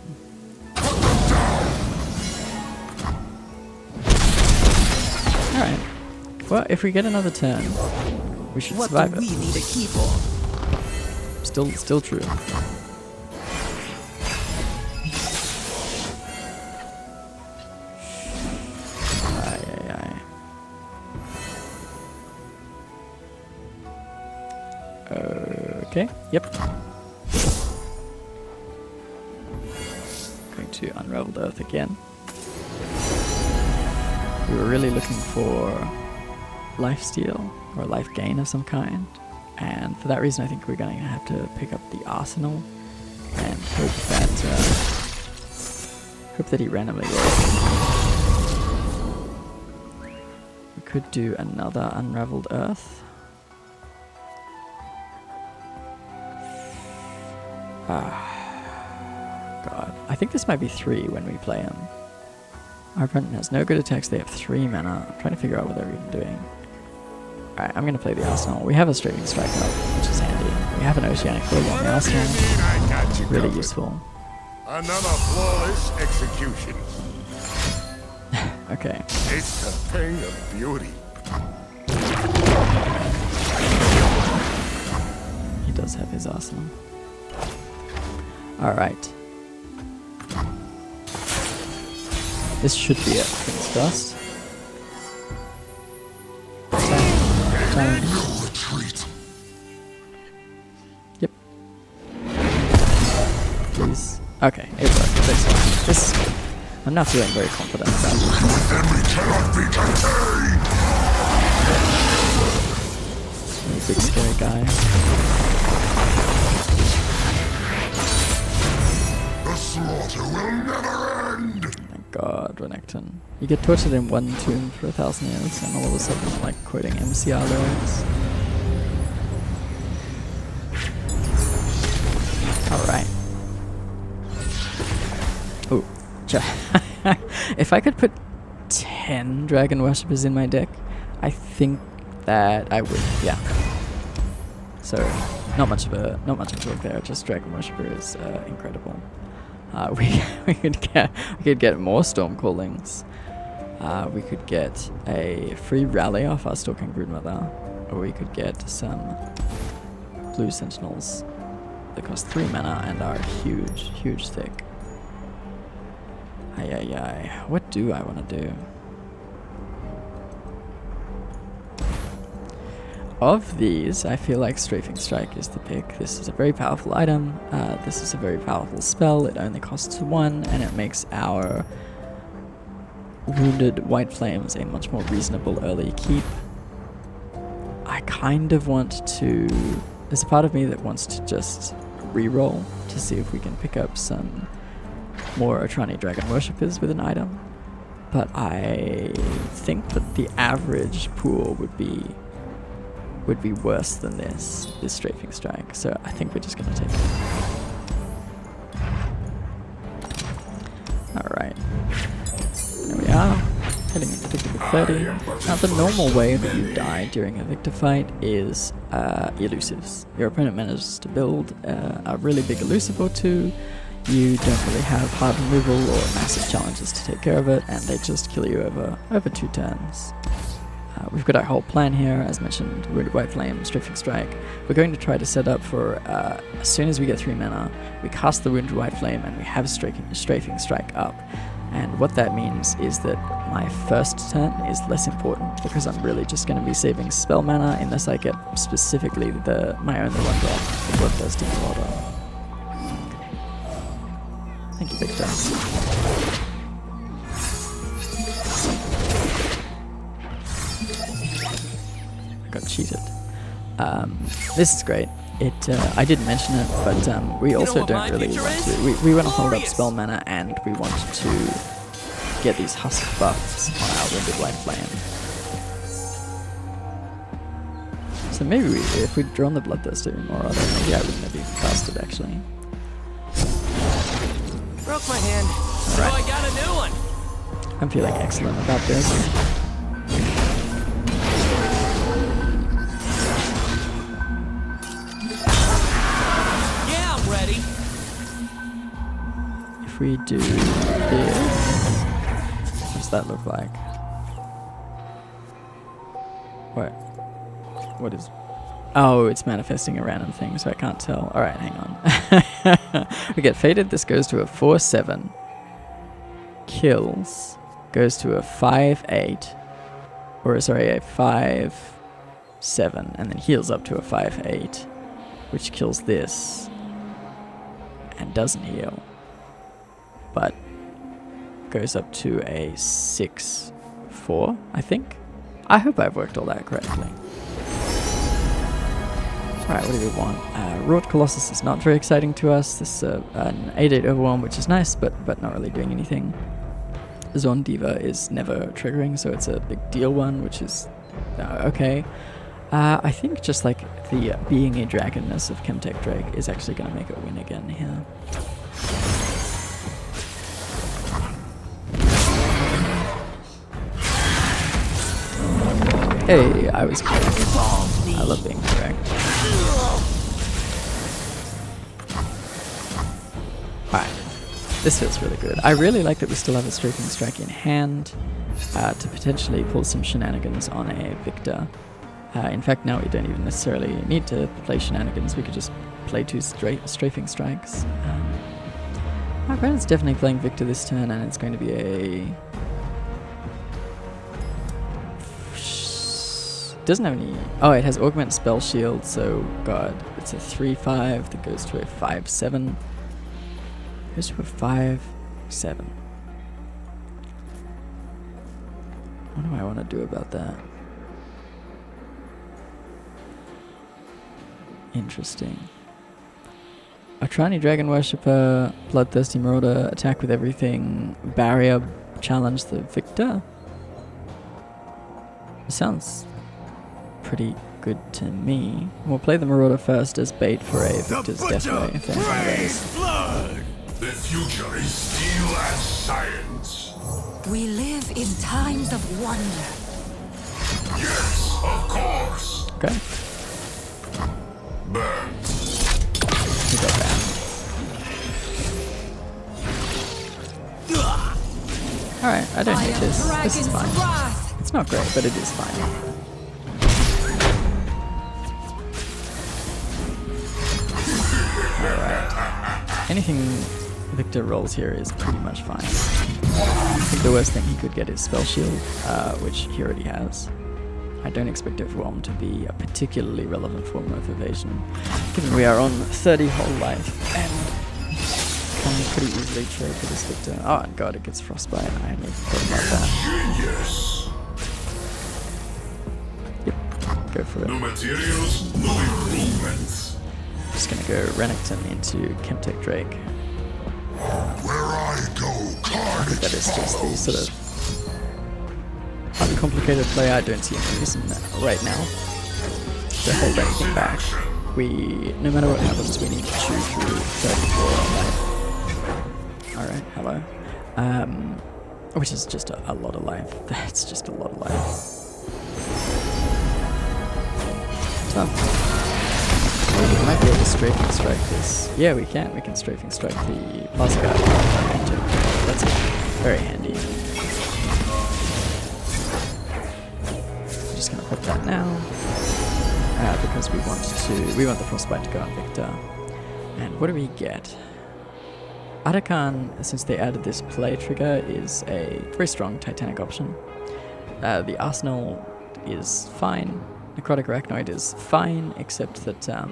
Alright. Well, if we get another turn, we should survive it. What do we need a key for? Still true. Okay, yep. Going to Unraveled Earth again. We were really looking for lifesteal or life gain of some kind, and for that reason I think we're going to have to pick up the Arsenal and hope that he randomly rolls. We could do another Unraveled Earth. God. I think this might be 3 when we play him. Our opponent has no good attacks, they have 3 mana. I'm trying to figure out what they're even doing. Alright, I'm going to play the Arsenal. We have a Strafing Strike up, which is handy. We have an Oceanic Blade on the Arsenal. Really useful. Another flawless execution. Okay. It's the thing of beauty. He does have his Arsenal. Alright. This should be it. Fingers crossed. No retreat. Yep. Please. Okay, it worked. This is good. I'm not feeling very confident about it. Enemy cannot be contained. Big scary guy. The slaughter will never end. Thank God, Renekton. You get tortured in one tomb for 1,000 years, and all of a sudden, I'm like quoting MCR lyrics. Alright. Oh, if I could put 10 Dragon Worshippers in my deck, I think that I would, yeah. So, not much of a look there. Just Dragon Worshipper is incredible. We could get more Storm Callings. We could get a free rally off our Stalking Broodmother, or we could get some blue Sentinels that cost 3 mana and are huge thick. Ay. What do I want to do? Of these, I feel like Strafing Strike is the pick. This is a very powerful item. This is a very powerful spell. It only costs 1, and it makes our Wounded White Flames a much more reasonable early keep. I kind of want to... There's a part of me that wants to just reroll to see if we can pick up some more Atrani Dragon Worshippers with an item. But I think that the average pool would be worse than this Strafing Strike. So I think we're just going to take it. Alright. There we are. Heading into Victor 30. Now the normal way that you die during a Victor fight is elusives. Your opponent manages to build a really big elusive or two. You don't really have hard removal or massive challenges to take care of it, and they just kill you over 2 turns. We've got our whole plan here, as mentioned, Wounded White Flame, Strafing Strike. We're going to try to set up for, as soon as we get 3 mana, we cast the Wounded White Flame and we have Strafing Strike up. And what that means is that my first turn is less important, because I'm really just going to be saving spell mana unless I get specifically my only 1 drop, the Bloodthirsty Marauder. Thank you, Viktor. Got cheated. This is great. I didn't mention it, but we also don't really want to. We want to hold up spell mana, and we want to get these husk buffs on our Wounded White Flame. So maybe if we'd drawn the Bloodthirsty Marauder, maybe I wouldn't have even cast it actually. Broke my hand. So I got a new one. I'm feeling excellent about this. Yeah, I'm ready. If we do this, what does that look like? What is... Oh, it's manifesting a random thing, so I can't tell. Alright, hang on. We get Fated, this goes to a 4-7. Kills, goes to a 5-8. Or, sorry, a 5-7, and then heals up to a 5-8. Which kills this. And doesn't heal. But goes up to a 6-4, I think. I hope I've worked all that correctly. Alright, what do we want? Wrought Colossus is not very exciting to us. This is an 8-8 Overwhelm, which is nice, but not really doing anything. Zorn Diva is never triggering, so it's a big deal one, which is okay. I think just like the being a dragonness of Chemtech Drake is actually going to make it win again here. Hey, I was correct. I love being correct. Alright, this feels really good. I really like that we still have a Strafing Strike in hand to potentially pull some shenanigans on a Viktor. In fact, now we don't even necessarily need to play shenanigans. We could just play 2 Strafing Strikes. My opponent's definitely playing Viktor this turn, and it's going to be a... Doesn't have any... Oh, it has Augment Spell Shield, so god, it's a 3-5 that goes to a 5-7. Goes to a 5-7. What do I want to do about that? Interesting. Atrani Dragon Worshipper, Bloodthirsty Marauder, attack with everything, barrier, challenge the Viktor? Sounds pretty good to me. We'll play the Marauder first as bait for a Viktor's Death Ray, if there's one of those. Blood! The future is steel and science. We live in times of wonder. Yes, of course. Okay. Burn. We got that. Alright, I don't hate this. This is fine. Wrath. It's not great, but it is fine. Alright. Anything Viktor rolls here is pretty much fine. I think the worst thing he could get is Spell Shield, which he already has. I don't expect Overwhelm to be a particularly relevant form of evasion, given we are on 30 whole life, and can pretty easily trade for this Viktor. Oh, and god, it gets Frostbite. I hadn't even thought about that. Genius. Yep, go for it. No materials, no improvements. Just gonna go Renekton into Chemtech Drake. Where I go, I carnage think that is just the follows. sort of uncomplicated play. I don't see any reason right now to hold anything back. We, no matter what happens, we need to chew through 34 on life. Alright, hello. Which is just a lot of life. That's just a lot of life. So, we might be able to Strafing Strike this. Yeah, we can. We can Strafing Strike the Plaza Guard. That's very handy. I'm just going to put that now. Because we want the Frostbite to go on Viktor. And what do we get? Atakan, since they added this play trigger, is a very strong Titanic option. The Arsenal is fine. Necrotic Arachnoid is fine, except that I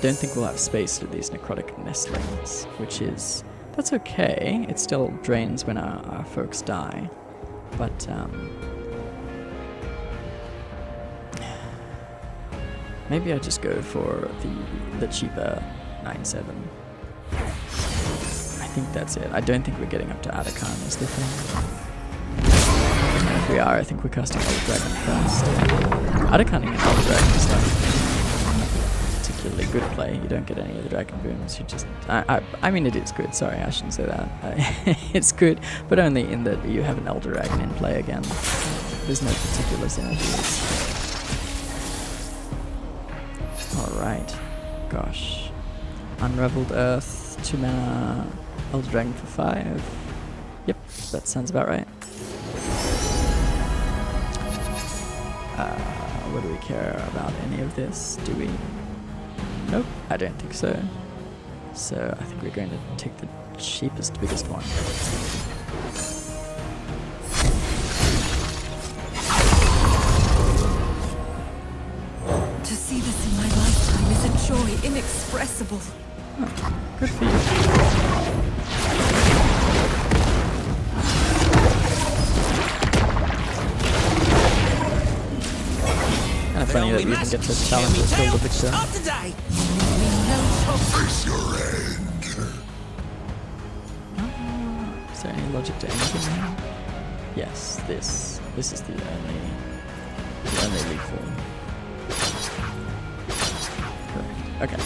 don't think we'll have space for these Necrotic Nestlings, which is... that's okay. It still drains when our folks die. But, maybe I just go for the cheaper 9/7. I think that's it. I don't think we're getting up to Atakan is the thing. And if we are, I think we're casting Elder Dragon first. Undercutting an Elder Dragon is not a particularly good play. You don't get any of the dragon boons. You just... I mean, it is good. Sorry, I shouldn't say that. It's good, but only in that you have an Elder Dragon in play again. There's no particular synergies. Alright. Gosh. Unraveled Earth, 2 mana, Elder Dragon for 5. Yep, that sounds about right. What do we care about any of this? Do we? Nope, I don't think so. So I think we're going to take the cheapest, biggest one. To see this in my lifetime is a joy inexpressible. Oh, good for you. Kind of funny that we even get to challenge this build of Viktor. Face your end. Is there any logic to anything here? Yes, this is the only leap form. Correct. Okay.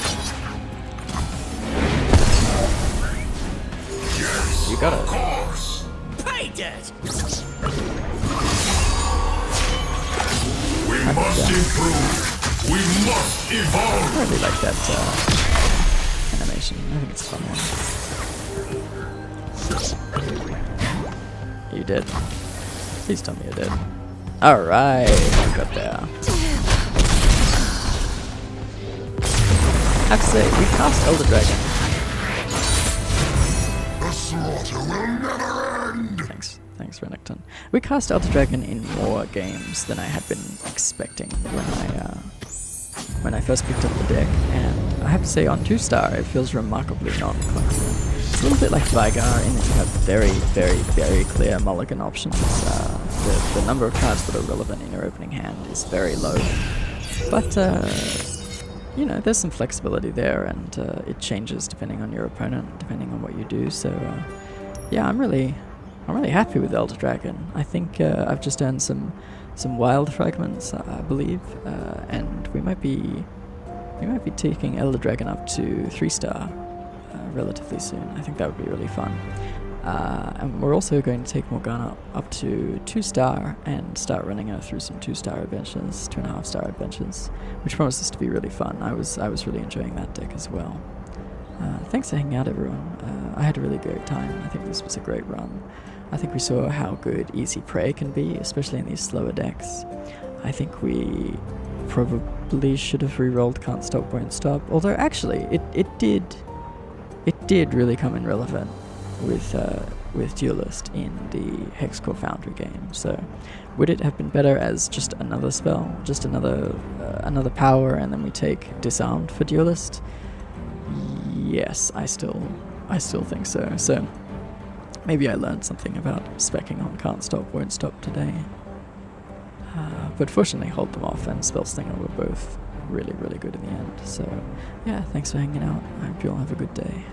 Yes, You got it. of course. Pay dirt! We must improve. We must I evolve. really like that animation. I think it's a fun one. You did. Please tell me you did. Alright, we got there. I have to say, we cast Elder Dragon. The slaughter will never end. Thanks, Renekton. We cast Elder Dragon in more games than I had been expecting when I first picked up the deck, and I have to say on 2-star it feels remarkably non-clunky. It's a little bit like Vigar in that you have very, very, very clear mulligan options. The number of cards that are relevant in your opening hand is very low, but you know, there's some flexibility there, and it changes depending on your opponent, depending on what you do. So yeah, I'm really happy with Elder Dragon. I think I've just earned some wild fragments, I believe, and we might be taking Elder Dragon up to 3-star relatively soon. I think that would be really fun. And we're also going to take Morgana up to 2-star and start running her through some 2-star adventures, 2.5-star adventures, which promises to be really fun. I was really enjoying that deck as well. Thanks for hanging out, everyone. I had a really great time. I think this was a great run. I think we saw how good easy prey can be, especially in these slower decks. I think we probably should have re-rolled Can't Stop, Won't Stop, although actually it did really come in relevant with Duelist in the Hexcore Foundry game. So would it have been better as just another spell, just another power, and then we take Disarmed for Duelist? Yes, I still think so. So maybe I learned something about speccing on Can't Stop, Won't Stop today. But fortunately, Hold Them Off and Spell Stinger were both really, really good in the end. So yeah, thanks for hanging out. I hope you all have a good day.